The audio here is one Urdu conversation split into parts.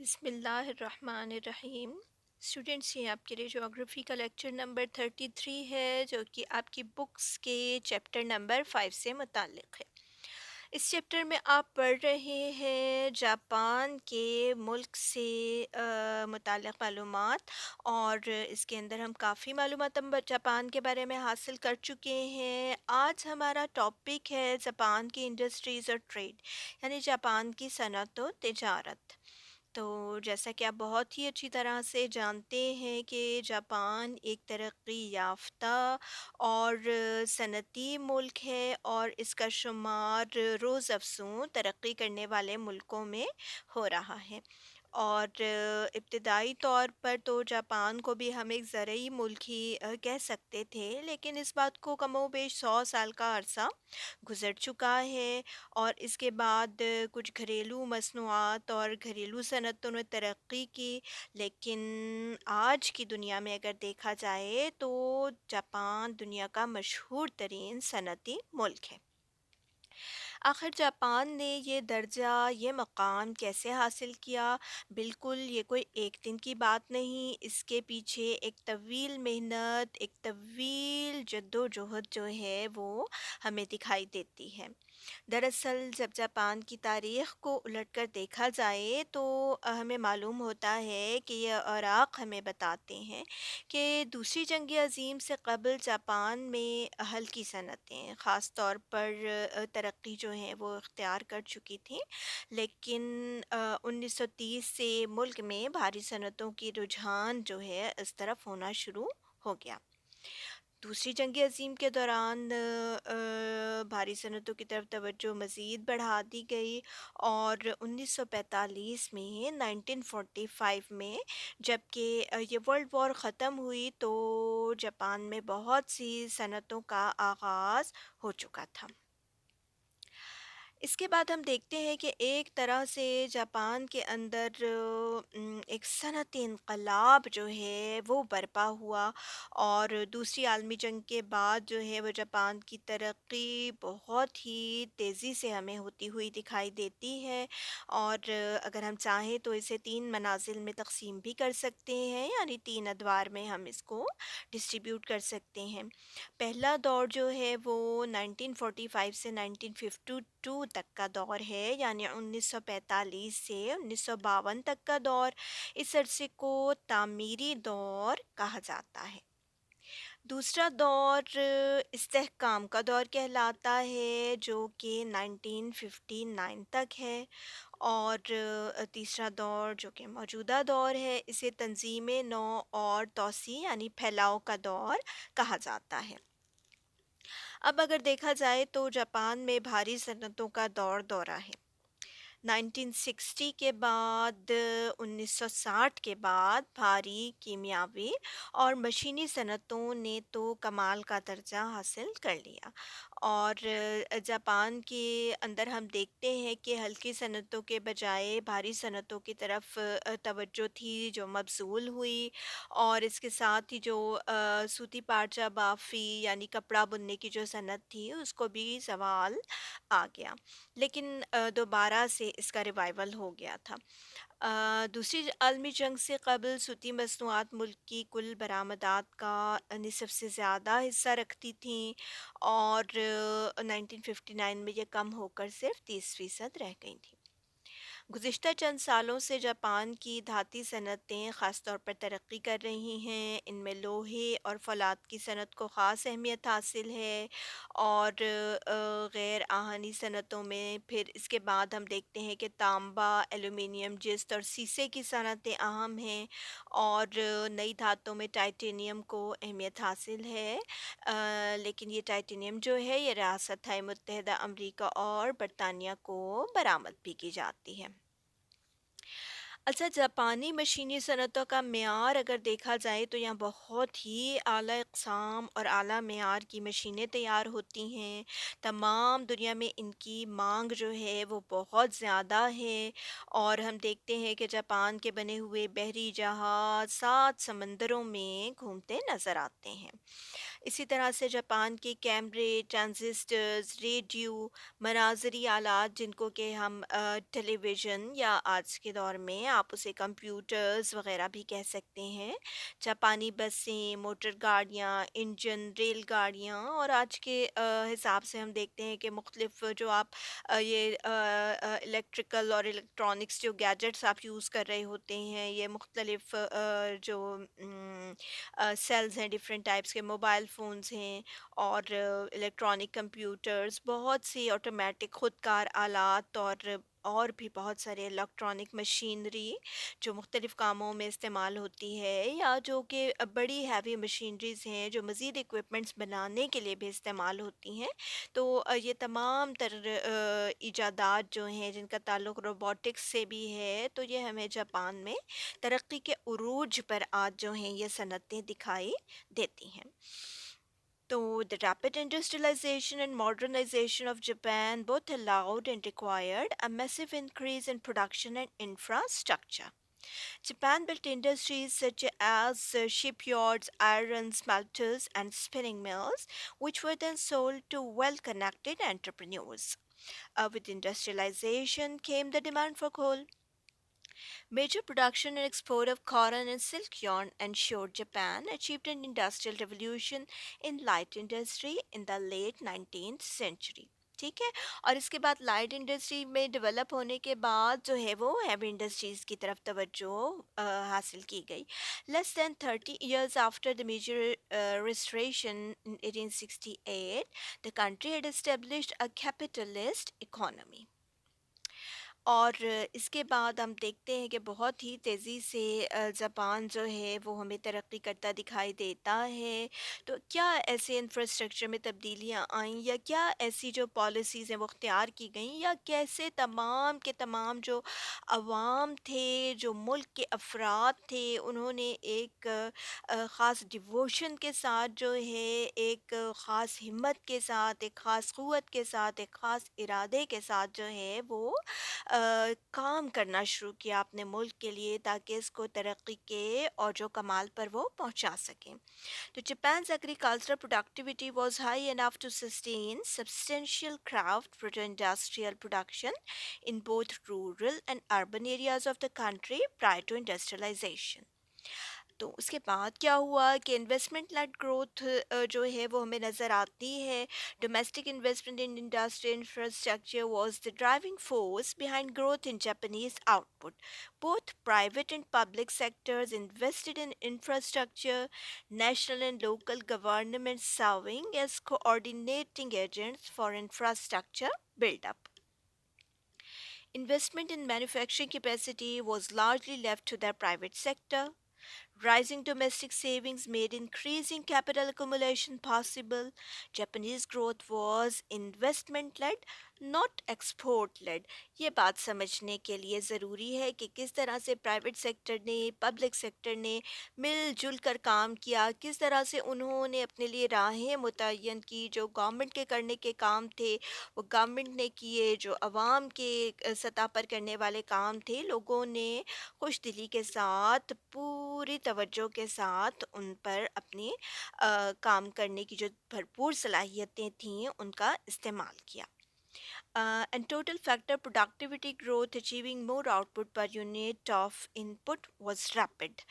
بسم اللہ الرحمن الرحیم۔ اسٹوڈینٹس، یہ آپ کے لیے جغرافی کا لیکچر نمبر 33 ہے، جو کہ آپ کی بکس کے چیپٹر نمبر 5 سے متعلق ہے۔ اس چیپٹر میں آپ پڑھ رہے ہیں جاپان کے ملک سے متعلق معلومات، اور اس کے اندر ہم کافی معلومات ہم جاپان کے بارے میں حاصل کر چکے ہیں۔ آج ہمارا ٹاپک ہے جاپان کی انڈسٹریز اور ٹریڈ، یعنی جاپان کی صنعت و تجارت۔ تو جیسا کہ آپ بہت ہی اچھی طرح سے جانتے ہیں کہ جاپان ایک ترقی یافتہ اور صنعتی ملک ہے، اور اس کا شمار روز افزوں ترقی کرنے والے ملکوں میں ہو رہا ہے۔ اور ابتدائی طور پر تو جاپان کو بھی ہم ایک زرعی ملک ہی کہہ سکتے تھے، لیکن اس بات کو کم و بیش 100 سال کا عرصہ گزر چکا ہے، اور اس کے بعد کچھ گھریلو مصنوعات اور گھریلو صنعتوں نے ترقی کی۔ لیکن آج کی دنیا میں اگر دیکھا جائے تو جاپان دنیا کا مشہور ترین صنعتی ملک ہے۔ آخر جاپان نے یہ درجہ، یہ مقام کیسے حاصل کیا؟ بالکل یہ کوئی ایک دن کی بات نہیں، اس کے پیچھے ایک طویل محنت، ایک طویل جد و جہد جو ہے وہ ہمیں دکھائی دیتی ہے۔ دراصل جب جاپان کی تاریخ کو الٹ کر دیکھا جائے تو ہمیں معلوم ہوتا ہے کہ یہ اوراق ہمیں بتاتے ہیں کہ دوسری جنگ عظیم سے قبل جاپان میں ہلکی صنعتیں خاص طور پر ترقی جو ہے وہ اختیار کر چکی تھیں، لیکن 1930 سے ملک میں بھاری صنعتوں کی رجحان جو ہے اس طرف ہونا شروع ہو گیا۔ دوسری جنگ عظیم کے دوران بھاری صنعتوں کی طرف توجہ مزید بڑھا دی گئی، اور 1945 میں 1945 میں جب کہ یہ ورلڈ وار ختم ہوئی تو جاپان میں بہت سی صنعتوں کا آغاز ہو چکا تھا۔ اس کے بعد ہم دیکھتے ہیں کہ ایک طرح سے جاپان کے اندر ایک صنعتی انقلاب جو ہے وہ برپا ہوا، اور دوسری عالمی جنگ کے بعد جو ہے وہ جاپان کی ترقی بہت ہی تیزی سے ہمیں ہوتی ہوئی دکھائی دیتی ہے، اور اگر ہم چاہیں تو اسے 3 منازل میں تقسیم بھی کر سکتے ہیں، یعنی 3 ادوار میں ہم اس کو ڈسٹریبیوٹ کر سکتے ہیں۔ پہلا دور جو ہے وہ 1945 سے 1952 تک کا دور ہے، یعنی 1945 سے 1952 تک کا دور۔ اس عرصے کو تعمیری دور کہا جاتا ہے۔ دوسرا دور استحکام کا دور کہلاتا ہے، جو کہ 1959 تک ہے، اور تیسرا دور جو کہ موجودہ دور ہے اسے تنظیم نو اور توسیع یعنی پھیلاؤ کا دور کہا جاتا ہے۔ اب اگر دیکھا جائے تو جاپان میں بھاری صنعتوں کا دورہ ہے۔ 1960 کے بعد 1960 کے بعد بھاری کیمیاوی اور مشینی صنعتوں نے تو کمال کا درجہ حاصل کر لیا، اور جاپان کے اندر ہم دیکھتے ہیں کہ ہلکی صنعتوں کے بجائے بھاری صنعتوں کی طرف توجہ تھی جو مبذول ہوئی، اور اس کے ساتھ ہی جو سوتی پارچہ بافی یعنی کپڑا بننے کی جو صنعت تھی اس کو بھی زوال آ گیا، لیکن دوبارہ سے اس کا ریوائول ہو گیا تھا۔ دوسری عالمی جنگ سے قبل صوتی مصنوعات ملک کی کل برآمدات کا نصف سے زیادہ حصہ رکھتی تھیں، اور 1959 میں یہ کم ہو کر صرف 30% رہ گئی تھیں۔ گزشتہ چند سالوں سے جاپان کی دھاتی صنعتیں خاص طور پر ترقی کر رہی ہیں، ان میں لوہے اور فولاد کی صنعت کو خاص اہمیت حاصل ہے، اور غیر آہنی صنعتوں میں پھر اس کے بعد ہم دیکھتے ہیں کہ تانبا، ایلومینیم، جست اور سیسے کی صنعتیں اہم ہیں، اور نئی دھاتوں میں ٹائٹینیم کو اہمیت حاصل ہے، لیکن یہ ٹائٹینیم جو ہے یہ ریاستہائے متحدہ امریکہ اور برطانیہ کو برآمد بھی کی جاتی ہے۔ اچھا، جاپانی مشینی صنعتوں کا معیار اگر دیکھا جائے تو یہاں بہت ہی اعلیٰ اقسام اور اعلیٰ معیار کی مشینیں تیار ہوتی ہیں۔ تمام دنیا میں ان کی مانگ جو ہے وہ بہت زیادہ ہے، اور ہم دیکھتے ہیں کہ جاپان کے بنے ہوئے بحری جہاز 7 سمندروں میں گھومتے نظر آتے ہیں۔ اسی طرح سے جاپان کے کیمرے، ٹرانزسٹرز، ریڈیو، مناظری آلات جن کو کہ ہم ٹیلی ویژن یا آج کے دور میں آپ اسے کمپیوٹرز وغیرہ بھی کہہ سکتے ہیں، جاپانی بسیں، موٹر گاڑیاں، انجن، ریل گاڑیاں، اور آج کے حساب سے ہم دیکھتے ہیں کہ مختلف جو آپ یہ الیکٹریکل اور الیکٹرانکس جو گیجٹس آپ یوز کر رہے ہوتے ہیں، یہ مختلف جو سیلز ہیں، ڈفرینٹ ٹائپس کے موبائل فونز ہیں، اور الیکٹرانک کمپیوٹرز، بہت سی آٹومیٹک خود کار آلات، اور بھی بہت سارے الیکٹرانک مشینری جو مختلف کاموں میں استعمال ہوتی ہے، یا جو کہ بڑی ہیوی مشینریز ہیں جو مزید اکوپمنٹس بنانے کے لیے بھی استعمال ہوتی ہیں. تو یہ تمام تر ایجادات جو ہیں جن کا تعلق روبوٹکس سے بھی ہے، تو یہ ہمیں جاپان میں ترقی کے عروج پر آج جو ہیں یہ صنعتیں دکھائی دیتی ہیں. So, the rapid industrialization and modernization of Japan both allowed and required a massive increase in production and infrastructure. Japan built industries such as shipyards, iron smelters, and spinning mills, which were then sold to well connected entrepreneurs. With industrialization came the demand for coal. Major production and export of cotton and silk yarn ensured Japan achieved an industrial revolution in light industry in the late 19th century. ٹھیک ہے. اور اس کے بعد لائٹ انڈسٹری میں ڈیولپ ہونے کے بعد جو ہے وہ ہیوی انڈسٹریز کی طرف توجہ حاصل کی گئی. لیس دین 30 years after the major restoration in 1868, the country had established a capitalist economy. اور اس کے بعد ہم دیکھتے ہیں کہ بہت ہی تیزی سے زبان جو ہے وہ ہمیں ترقی کرتا دکھائی دیتا ہے. تو کیا ایسے انفراسٹرکچر میں تبدیلیاں آئیں، یا کیا ایسی جو پالیسیز ہیں وہ اختیار کی گئیں، یا کیسے تمام کے تمام جو عوام تھے، جو ملک کے افراد تھے، انہوں نے ایک خاص ڈیووشن کے ساتھ جو ہے، ایک خاص ہمت کے ساتھ، ایک خاص قوت کے ساتھ، ایک خاص ارادے کے ساتھ جو ہے وہ کام کرنا شروع کیا اپنے ملک کے لیے، تاکہ اس کو ترقی کے اور جو کمال پر وہ پہنچا سکیں. تو Japan's agricultural productivity was high enough to sustain substantial craft industrial production in both rural and urban areas of the country prior to industrialization. تو اس کے بعد کیا ہوا کہ انویسٹمنٹ لیڈ گروتھ جو ہے وہ ہمیں نظر آتی ہے. Domestic investment in industry infrastructure was the driving force behind growth in Japanese out put. Both private and public sectors invested in infrastructure, national and local governments serving as coordinating agents for infrastructure build-up. Investment in manufacturing capacity was largely left to the private sector. Rising domestic savings made increasing capital accumulation possible. Japanese growth was investment led, not export led. یہ بات سمجھنے کے لیے ضروری ہے کہ کس طرح سے پرائیویٹ سیکٹر نے، پبلک سیکٹر نے مل جل کر کام کیا، کس طرح سے انہوں نے اپنے لیے راہیں متعین کی. جو گورنمنٹ کے کرنے کے کام تھے وہ گورنمنٹ نے کیے، جو عوام کے سطح پر کرنے والے کام تھے لوگوں نے خوش دلی کے ساتھ، پوری توجہ کے ساتھ ان پر اپنی کام کرنے کی جو بھرپور صلاحیتیں تھیں ان کا استعمال کیا. And total factor productivity growth achieving more output per unit of input was rapid.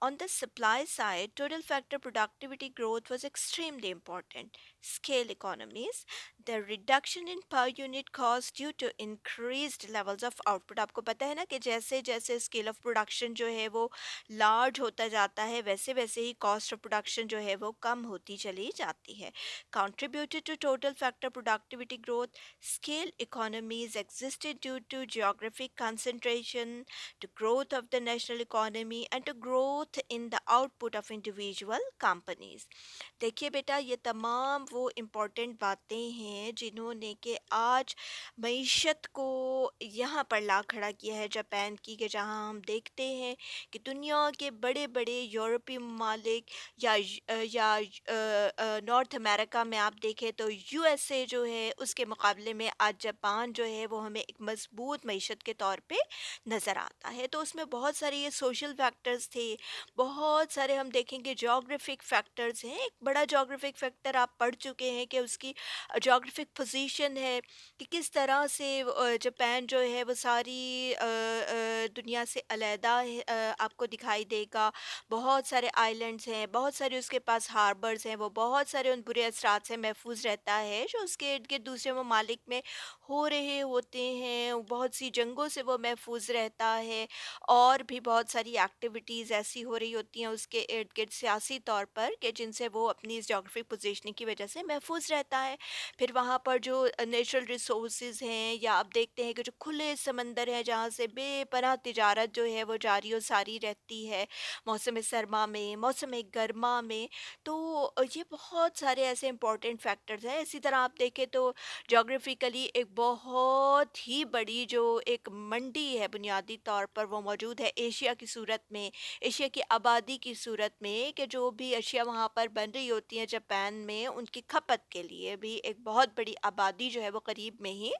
On the supply side, total factor productivity growth was extremely important. Scale economies, the reduction in per unit cost due to increased levels of output. آپ کو پتہ ہے نا کہ جیسے جیسے اسکیل آف پروڈکشن جو ہے وہ لارج ہوتا جاتا ہے، ویسے ویسے ہی کاسٹ آف پروڈکشن جو ہے وہ کم ہوتی چلی جاتی ہے. Contributed to total factor productivity growth, scale economies existed due to geographic concentration, to growth of the national economy, and to growth in the output of individual companies. دیکھیے بیٹا، یہ تمام وہ امپورٹنٹ باتیں ہیں جنہوں نے کہ آج معیشت کو یہاں پر لا کھڑا کیا ہے جاپان کی، کہ جہاں ہم دیکھتے ہیں کہ دنیا کے بڑے بڑے یورپی ممالک یا نارتھ امریکہ میں آپ دیکھیں تو یو ایس اے جو ہے اس کے مقابلے میں آج جاپان جو ہے وہ ہمیں ایک مضبوط معیشت کے طور پہ نظر آتا ہے. تو اس میں بہت سارے یہ سوشل فیکٹرز تھے، بہت سارے ہم دیکھیں گے جیوگرافک فیکٹرز ہیں. ایک بڑا جیوگرافک فیکٹر آپ پڑھ چکے ہیں کہ اس کی جیوگرافک پوزیشن ہے، کہ کس طرح سے جاپان جو ہے وہ ساری دنیا سے علیحدہ ہے، آپ کو دکھائی دے گا. بہت سارے آئیلینڈز ہیں، بہت سارے اس کے پاس ہاربرز ہیں، وہ بہت سارے ان برے اثرات سے محفوظ رہتا ہے جو اس کے ارد گرد دوسرے ممالک میں ہو رہے ہوتے ہیں. بہت سی جنگوں سے وہ محفوظ رہتا ہے، اور بھی بہت ساری ایکٹیویٹیز ایسی ہو رہی ہوتی ہیں اس کے ارد گرد سیاسی طور پر کہ جن سے وہ اپنی اس جغرافک پوزیشننگ کی وجہ سے محفوظ رہتا ہے. پھر وہاں پر جو نیچرل ریسورسز ہیں، یا آپ دیکھتے ہیں کہ جو کھلے سمندر ہیں جہاں سے بے پناہ تجارت جو ہے وہ جاری و ساری رہتی ہے موسم سرما میں، موسم گرما میں. تو یہ بہت سارے ایسے امپورٹنٹ فیکٹرز ہیں. اسی طرح آپ دیکھیں تو جغرافیکلی ایک بہت ہی بڑی جو ایک منڈی ہے بنیادی طور پر وہ موجود ہے ایشیا کی صورت میں، ایشیا کی آبادی کی صورت میں، کہ جو بھی اشیاء وہاں پر بن رہی ہوتی ہیں جاپان میں ان کی کھپت کے لیے بھی ایک بہت بڑی آبادی جو ہے وہ قریب میں ہی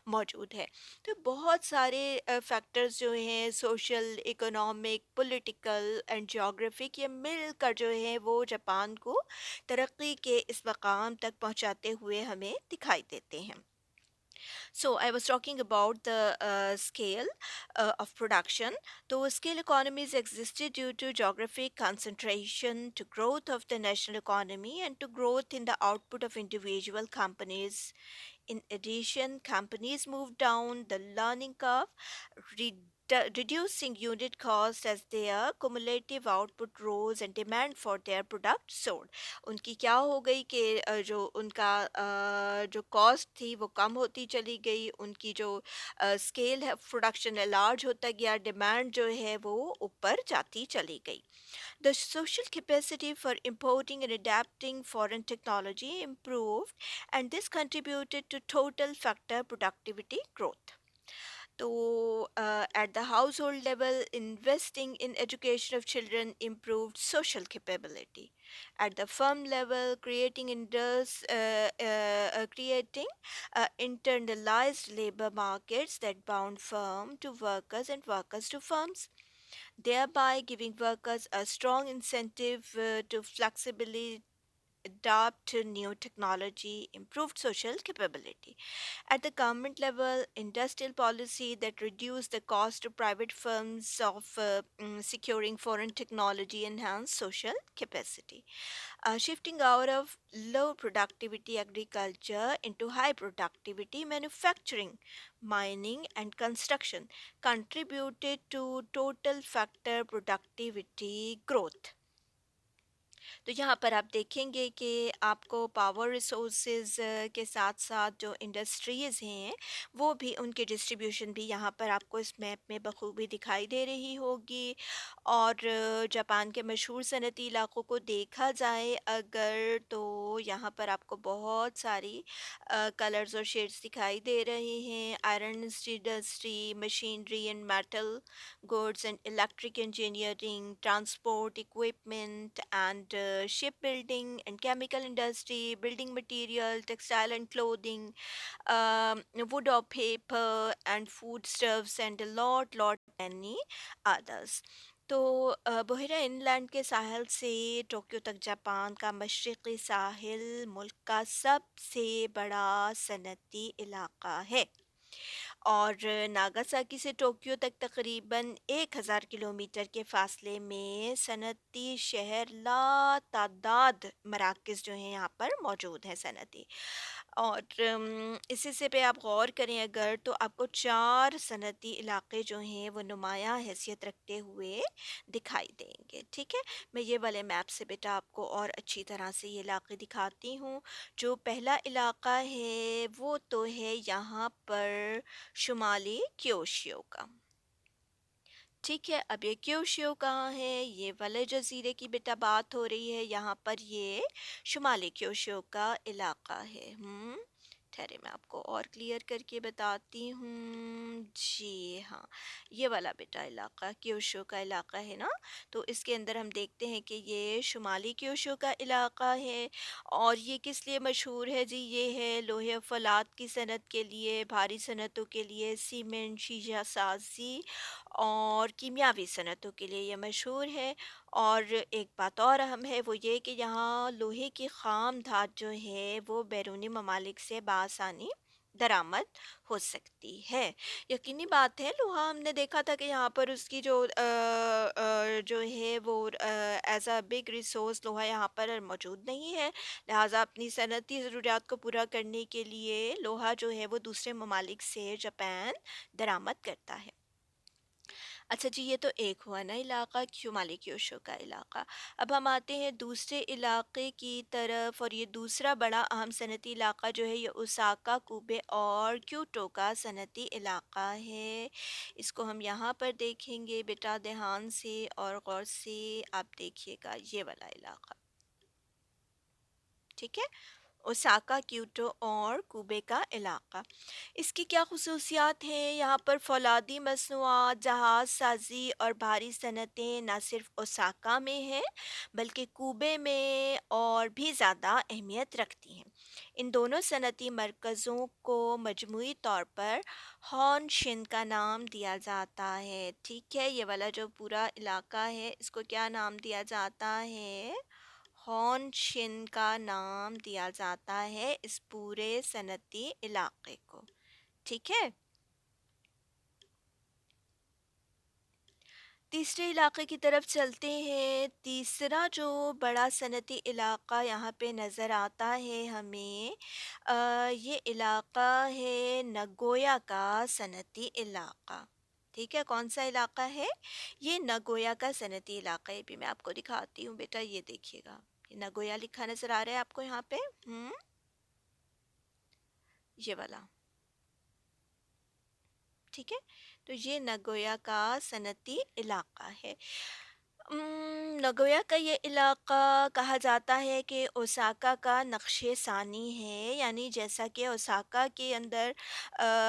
موجود ہے. تو بہت سارے فیکٹرز جو ہیں social, economic, political and geographic, یہ مل کر جو ہے وہ جاپان کو ترقی کے اس مقام تک پہنچاتے ہوئے ہمیں دکھائی دیتے ہیں. So I was talking about the scale of production. So scale economies existed due to geographic concentration, to growth of the national economy, and to growth in the output of individual companies. In addition, companies moved down the learning curve, reducing unit cost as their cumulative output rose and demand for their product soared. ان کی کیا ہو گئی کہ جو ان کا جو کاسٹ تھی وہ کم ہوتی چلی گئی، ان کی جو اسکیل ہے پروڈکشن لارج ہوتا گیا، ڈیمانڈ جو ہے وہ اوپر جاتی چلی گئی. The social capacity for importing and adapting foreign technology improved, and this contributed to total factor productivity growth. So, at the household level, investing in education of children improved social capability. At the firm level, creating internalized labor markets that bound firm to workers and workers to firms, thereby giving workers a strong incentive to flexibly adapt to new technology, improved social capability. At the government level, industrial policy that reduced the cost to private firms of securing foreign technology enhanced social capacity. Shifting out of low productivity agriculture into high productivity manufacturing, mining, and construction contributed to total factor productivity growth. تو یہاں پر آپ دیکھیں گے کہ آپ کو پاور ریسورسز کے ساتھ ساتھ جو انڈسٹریز ہیں وہ بھی ان کی ڈسٹریبیوشن بھی یہاں پر آپ کو اس میپ میں بخوبی دکھائی دے رہی ہوگی. اور جاپان کے مشہور صنعتی علاقوں کو دیکھا جائے اگر تو یہاں پر آپ کو بہت ساری کلرز اور شیڈز دکھائی دے رہے ہیں. Iron industry, machinery and metal, goods and electric engineering, transport equipment and shipbuilding and chemical industry, building material, textile and clothing, wood or paper and foodstuffs and a lot many others. تو بحیرہ انلینڈ کے ساحل سے ٹوکیو تک جاپان کا مشرقی ساحل ملک کا سب سے بڑا صنعتی علاقہ ہے، اور ناگاساکی سے ٹوکیو تک تقریباً 1000 کلومیٹر کے فاصلے میں صنعتی شہر لا تعداد مراکز جو ہیں یہاں پر موجود ہیں صنعتی. اور اسی سے پہ آپ غور کریں اگر تو آپ کو 4 صنعتی علاقے جو ہیں وہ نمایاں حیثیت رکھتے ہوئے دکھائی دیں گے. ٹھیک ہے، میں یہ والے میپ سے بیٹا آپ کو اور اچھی طرح سے یہ علاقے دکھاتی ہوں. جو پہلا علاقہ ہے وہ تو ہے یہاں پر شمالی کیوشیو کا. ٹھیک ہے، اب یہ کیوشیو کہاں ہے؟ یہ والے جزیرے کی بیٹا بات ہو رہی ہے، یہاں پر یہ شمالی کیوشیو کا علاقہ ہے. ٹھہرے میں آپ کو اور کلیئر کر کے بتاتی ہوں جی ہاں، یہ والا بیٹا علاقہ کیوشو کا علاقہ ہے نا، تو اس کے اندر ہم دیکھتے ہیں کہ یہ شمالی کیوشو کا علاقہ ہے، اور یہ کس لیے مشہور ہے جی؟ یہ ہے لوہے و فولاد کی صنعت کے لیے، بھاری صنعتوں کے لیے، سیمنٹ، شیشہ سازی اور کیمیاوی صنعتوں کے لیے یہ مشہور ہے۔ اور ایک بات اور اہم ہے وہ یہ کہ یہاں لوہے کی خام دھات جو ہے وہ بیرونی ممالک سے بآسانی درآمد ہو سکتی ہے۔ یقینی بات ہے، لوہا ہم نے دیکھا تھا کہ یہاں پر اس کی جو ہے وہ ایز اے بگ ریسورس لوہا یہاں پر موجود نہیں ہے، لہٰذا اپنی صنعتی ضروریات کو پورا کرنے کے لیے لوہا جو ہے وہ دوسرے ممالک سے جاپان درآمد کرتا ہے۔ اچھا جی، یہ تو ایک ہوا نا علاقہ شمالی کیوشو کا علاقہ۔ اب ہم آتے ہیں دوسرے علاقے کی طرف، اور یہ دوسرا بڑا اہم صنعتی علاقہ جو ہے یہ اوساکا، کوبے اور کیوٹو کا صنعتی علاقہ ہے۔ اس کو ہم یہاں پر دیکھیں گے بیٹا دھیان سے اور غور سے، آپ دیکھیے گا یہ والا علاقہ، ٹھیک ہے؟ اوساکا، کیوٹو اور کوبے کا علاقہ۔ اس کی کیا خصوصیات ہیں؟ یہاں پر فولادی مصنوعات، جہاز سازی اور بھاری صنعتیں نہ صرف اوساکا میں ہیں بلکہ کوبے میں اور بھی زیادہ اہمیت رکھتی ہیں۔ ان دونوں صنعتی مرکزوں کو مجموعی طور پر ہون شن کا نام دیا جاتا ہے، ٹھیک ہے؟ یہ والا جو پورا علاقہ ہے اس کو کیا نام دیا جاتا ہے؟ ہون شن کا نام دیا جاتا ہے اس پورے صنعتی علاقے کو، ٹھیک ہے؟ تیسرے علاقے کی طرف چلتے ہیں۔ تیسرا جو بڑا صنعتی علاقہ یہاں پہ نظر آتا ہے ہمیں، یہ علاقہ ہے نگویا کا صنعتی علاقہ، ٹھیک ہے؟ کون سا علاقہ ہے؟ یہ نگویا کا صنعتی علاقہ ہے، بھی میں آپ کو دکھاتی ہوں بیٹا، یہ دیکھیے گا، یہ نگویا لکھا نظر آ رہا ہے آپ کو یہاں پہ، یہ والا، ٹھیک ہے؟ تو یہ نگویا کا صنعتی علاقہ ہے۔ نگویا کا یہ علاقہ کہا جاتا ہے کہ اوساکا کا نقش ثانی ہے، یعنی جیسا کہ اوساکا کے اندر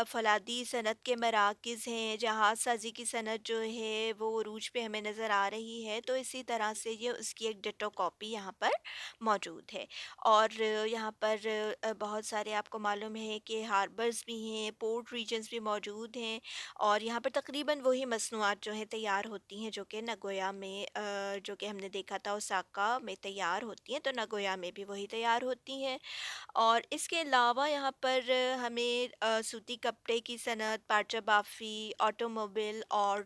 فولادی صنعت کے مراکز ہیں، جہاز سازی کی صنعت جو ہے وہ عروج پہ ہمیں نظر آ رہی ہے، تو اسی طرح سے یہ اس کی ایک ڈٹو کاپی یہاں پر موجود ہے۔ اور یہاں پر بہت سارے آپ کو معلوم ہے کہ ہاربرز بھی ہیں، پورٹ ریجنز بھی موجود ہیں، اور یہاں پر تقریباً وہی مصنوعات جو ہیں تیار ہوتی ہیں جو کہ نگویا میں جو کہ ہم نے دیکھا تھا اوساکا میں تیار ہوتی ہیں، تو نگویا میں بھی وہی تیار ہوتی ہیں۔ اور اس کے علاوہ یہاں پر ہمیں سوتی کپڑے کی صنعت، پارچہ بافی، آٹو موبائل اور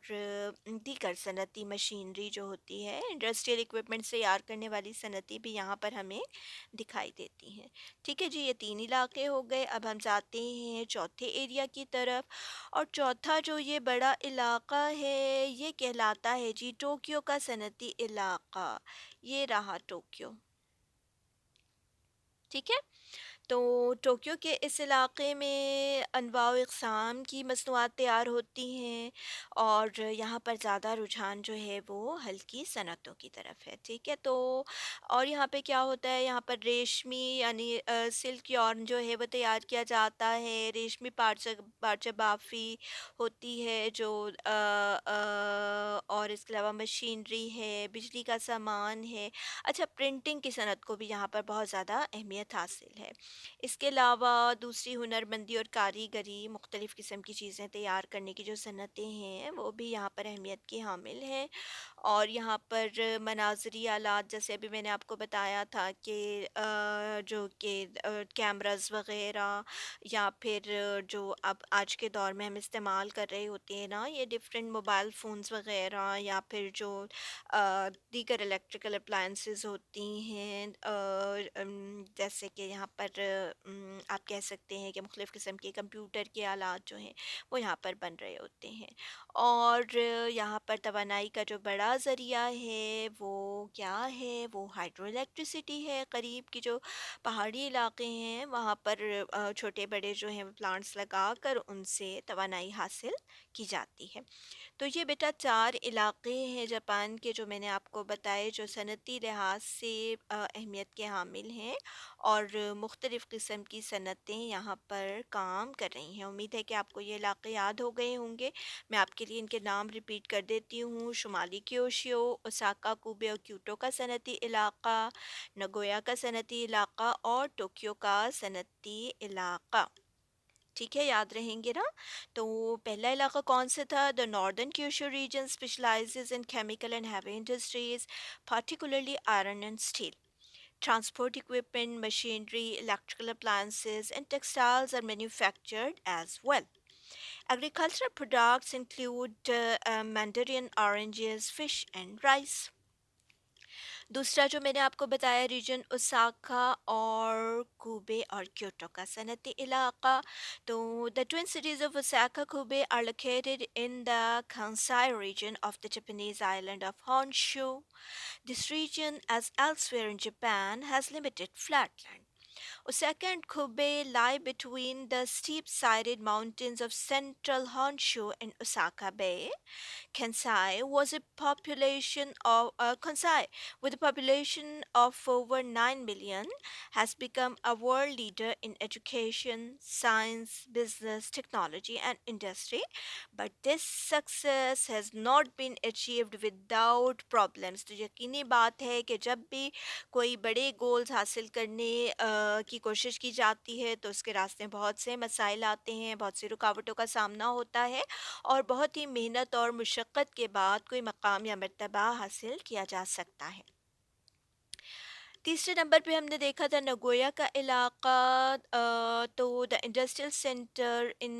دیگر صنعتی مشینری جو ہوتی ہے، انڈسٹریل اکوپمنٹس تیار کرنے والی صنعتیں بھی یہاں پر ہمیں دکھائی دیتی ہیں، ٹھیک ہے جی؟ یہ تین علاقے ہو گئے۔ اب ہم جاتے ہیں چوتھے ایریا کی طرف، اور چوتھا جو یہ بڑا علاقہ ہے یہ کہلاتا ہے جی ٹوکیو کا صنعتی علاقہ، یہ رہا ٹوکیو، ٹھیک ہے؟ تو ٹوکیو کے اس علاقے میں انواع و اقسام کی مصنوعات تیار ہوتی ہیں، اور یہاں پر زیادہ رجحان جو ہے وہ ہلکی صنعتوں کی طرف ہے، ٹھیک ہے؟ تو اور یہاں پہ کیا ہوتا ہے، یہاں پر ریشمی یعنی سلک یارن جو ہے وہ تیار کیا جاتا ہے، ریشمی پارچہ بافی ہوتی ہے جو اور اس کے علاوہ مشینری ہے، بجلی کا سامان ہے۔ اچھا، پرنٹنگ کی صنعت کو بھی یہاں پر بہت زیادہ اہمیت حاصل ہے۔ اس کے علاوہ دوسری ہنرمندی اور کاریگری، مختلف قسم کی چیزیں تیار کرنے کی جو صنعتیں ہیں وہ بھی یہاں پر اہمیت کی حامل ہیں۔ اور یہاں پر مناظری آلات، جیسے ابھی میں نے آپ کو بتایا تھا کہ جو کہ کیمراز وغیرہ، یا پھر جو اب آج کے دور میں ہم استعمال کر رہے ہوتے ہیں نا، یہ ڈفرینٹ موبائل فونز وغیرہ، یا پھر جو دیگر الیکٹریکل اپلائنسز ہوتی ہیں، جیسے کہ یہاں پر آپ کہہ سکتے ہیں کہ مختلف قسم کے کمپیوٹر کے آلات جو ہیں وہ یہاں پر بن رہے ہوتے ہیں۔ اور یہاں پر توانائی کا جو بڑا ذریعہ ہے وہ کیا ہے؟ وہ ہائیڈرو الیکٹریسٹی ہے۔ قریب کی جو پہاڑی علاقے ہیں وہاں پر چھوٹے بڑے جو ہیں پلانٹس لگا کر ان سے توانائی حاصل کی جاتی ہے۔ تو یہ بیٹا 4 علاقے ہیں جاپان کے جو میں نے آپ کو بتائے، جو صنعتی لحاظ سے اہمیت کے حامل ہیں اور مختلف قسم کی صنعتیں یہاں پر کام کر رہی ہیں۔ امید ہے کہ آپ کو یہ علاقے یاد ہو گئے ہوں گے۔ میں آپ کے لیے ان کے نام ریپیٹ کر دیتی ہوں: شمالی کیوشیو، اوساکا، کوبے اور کیوٹو کا صنعتی علاقہ، نگویا کا صنعتی علاقہ اور ٹوکیو کا صنعتی علاقہ۔ ٹھیک ہے، یاد رہیں گے نا؟ تو پہلا علاقہ کون سا تھا؟ The northern Kyushu region specialises in chemical and heavy industries particularly iron and steel. Transport equipment, machinery, electrical appliances, and textiles are manufactured as well. Agricultural products include mandarin oranges, fish, and rice. دوسرا جو میں نے آپ کو بتایا ریجن اوساکا اور کوبے اور کیوٹو کا صنعتی علاقہ. تو the twin cities of Osaka, Kobe are located in the Kansai region of the Japanese island of Honshu. This region, as elsewhere in Japan, has limited flatland. Osaka and Kobe lie between the steep-sided mountains of central Honshu and Osaka Bay. Kansai, with a population of over 9 million, has become a world leader in education, science, business, technology, and industry. But this success has not been achieved without problems. تو یقینی بات ہے کہ جب بھی کوئی بڑے گولز حاصل کرنے کی کوشش کی جاتی ہے تو اس کے راستے میں بہت سے مسائل آتے ہیں، بہت سی رکاوٹوں کا سامنا ہوتا ہے، اور بہت ہی محنت اور مشقت کے بعد کوئی مقام یا مرتبہ حاصل کیا جا سکتا ہے۔ تیسرے نمبر پہ ہم نے دیکھا تھا نگویا کا علاقہ. تو the industrial centre in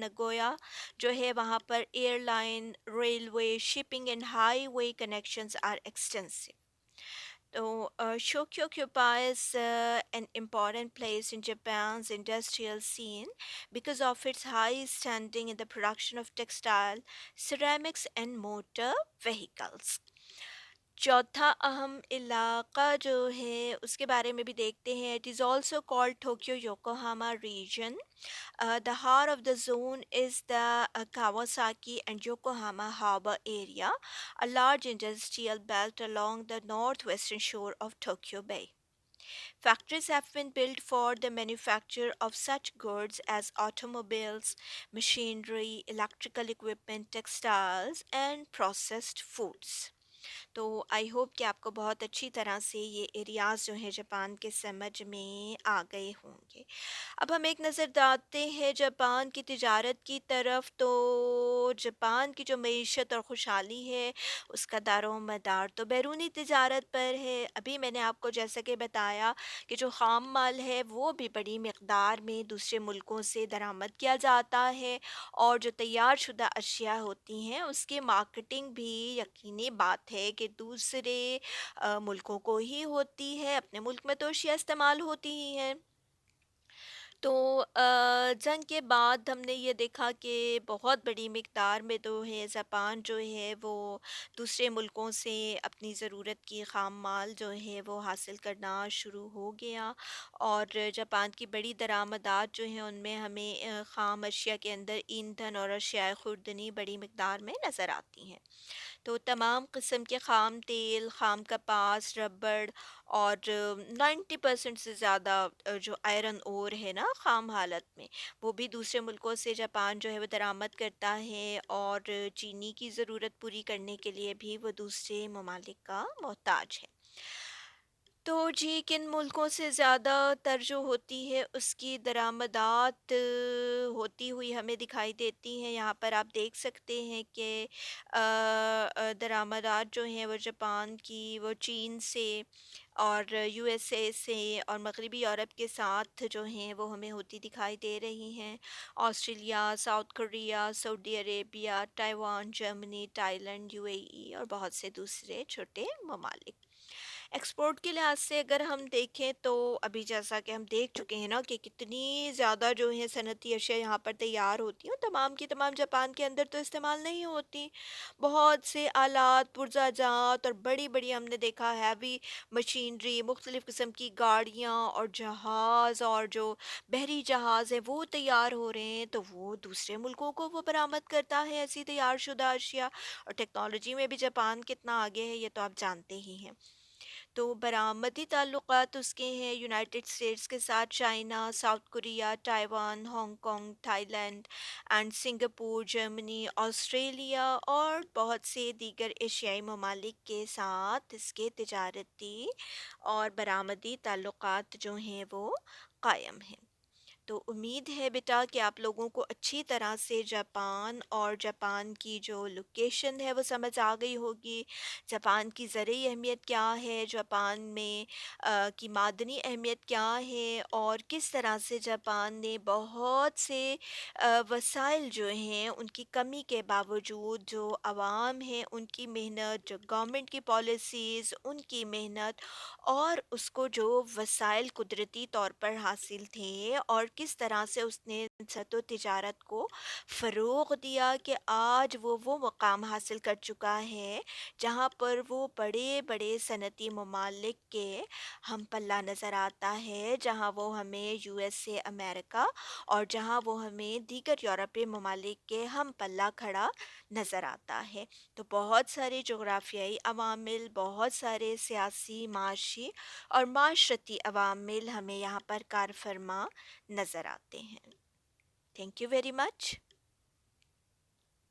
Nagoya جو ہے وہاں پر airline, railway, shipping and highway connections are extensive. So, Shokyo occupies an important place in Japan's industrial scene because of its high standing in the production of textile, ceramics, and motor vehicles. چوتھا اہم علاقہ جو ہے اس کے بارے میں بھی دیکھتے ہیں. It is also called Tokyo Yokohama region. The heart of the zone is the Kawasaki and Yokohama harbor area, a large industrial belt along the northwestern shore of Tokyo Bay. Factories have been built for the manufacture of such goods as automobiles, machinery, electrical equipment, textiles, and processed foods. تو آئی ہوپ کہ آپ کو بہت اچھی طرح سے یہ ایریاز جو ہیں جاپان کے سمجھ میں آ گئے ہوں گے. اب ہم ایک نظر ڈالتے ہیں جاپان کی تجارت کی طرف. تو جاپان کی جو معیشت اور خوشحالی ہے اس کا دار و مدار تو بیرونی تجارت پر ہے. ابھی میں نے آپ کو جیسا کہ بتایا کہ جو خام مال ہے وہ بھی بڑی مقدار میں دوسرے ملکوں سے درآمد کیا جاتا ہے، اور جو تیار شدہ اشیاء ہوتی ہیں اس کی مارکیٹنگ بھی یقینی بات ہے کہ دوسرے ملکوں کو ہی ہوتی ہے. اپنے ملک میں تو اشیاء استعمال ہوتی ہی ہیں. تو جنگ کے بعد ہم نے یہ دیکھا کہ بہت بڑی مقدار میں تو ہے جاپان جو ہے وہ دوسرے ملکوں سے اپنی ضرورت کی خام مال جو ہے وہ حاصل کرنا شروع ہو گیا، اور جاپان کی بڑی درآمدات جو ہیں ان میں ہمیں خام اشیاء کے اندر ایندھن اور اشیاء خوردنی بڑی مقدار میں نظر آتی ہیں. تو تمام قسم کے خام تیل، خام کپاس، ربڑ اور 90% سے زیادہ جو آئرن اور ہے نا خام حالت میں، وہ بھی دوسرے ملکوں سے جاپان جو ہے وہ درآمد کرتا ہے، اور چینی کی ضرورت پوری کرنے کے لیے بھی وہ دوسرے ممالک کا محتاج ہے. تو جی کن ملکوں سے زیادہ تر جو ہوتی ہے اس کی درآمدات ہوتی ہوئی ہمیں دکھائی دیتی ہیں. یہاں پر آپ دیکھ سکتے ہیں کہ درآمدات جو ہیں وہ جاپان کی وہ چین سے اور یو ایس اے سے اور مغربی یورپ کے ساتھ جو ہیں وہ ہمیں ہوتی دکھائی دے رہی ہیں. Australia, south Korea, Saudi Arabia, Taiwan, Germany, Thailand, you اے ای اور بہت سے دوسرے چھوٹے ممالک. ایکسپورٹ کے لحاظ سے اگر ہم دیکھیں تو ابھی جیسا کہ ہم دیکھ چکے ہیں نا کہ کتنی زیادہ جو ہے صنعتی اشیاء یہاں پر تیار ہوتی ہیں، اور تمام کی تمام جاپان کے اندر تو استعمال نہیں ہوتی۔ بہت سے آلات پرزہ جات اور بڑی بڑی ہم نے دیکھا ہیوی مشینری، مختلف قسم کی گاڑیاں اور جہاز اور جو بحری جہاز ہیں وہ تیار ہو رہے ہیں، تو وہ دوسرے ملکوں کو وہ برآمد کرتا ہے ایسی تیار شدہ اشیاء۔ اور ٹیکنالوجی میں بھی جاپان کتنا آگے ہے یہ تو آپ جانتے ہی ہیں۔ تو برآمدی تعلقات اس کے ہیں یونائٹڈ اسٹیٹس کے ساتھ، China, South Korea, Taiwan, Hong Kong, Thailand and Singapore, Germany, Australia اور بہت سے دیگر ایشیائی ممالک کے ساتھ اس کے تجارتی اور برآمدی تعلقات جو ہیں وہ قائم ہیں۔ تو امید ہے بیٹا کہ آپ لوگوں کو اچھی طرح سے جاپان اور جاپان کی جو لوکیشن ہے وہ سمجھ آ گئی ہوگی، جاپان کی زرعی اہمیت کیا ہے، جاپان میں کی معدنی اہمیت کیا ہے، اور کس طرح سے جاپان نے بہت سے وسائل جو ہیں ان کی کمی کے باوجود جو عوام ہیں ان کی محنت، جو گورنمنٹ کی پالیسیز ان کی محنت، اور اس کو جو وسائل قدرتی طور پر حاصل تھے اور کس طرح سے اس نے صنعت و تجارت کو فروغ دیا کہ آج وہ مقام حاصل کر چکا ہے جہاں پر وہ بڑے بڑے صنعتی ممالک کے ہم پلہ نظر آتا ہے، جہاں وہ ہمیں یو ایس اے امریکہ اور جہاں وہ ہمیں دیگر یورپی ممالک کے ہم پلہ کھڑا نظر آتا ہے۔ تو بہت سارے جغرافیائی عوامل، بہت سارے سیاسی، معاشی اور معاشرتی عوامل ہمیں یہاں پر کار فرما نظر آتے ہیں۔ Thank you very much.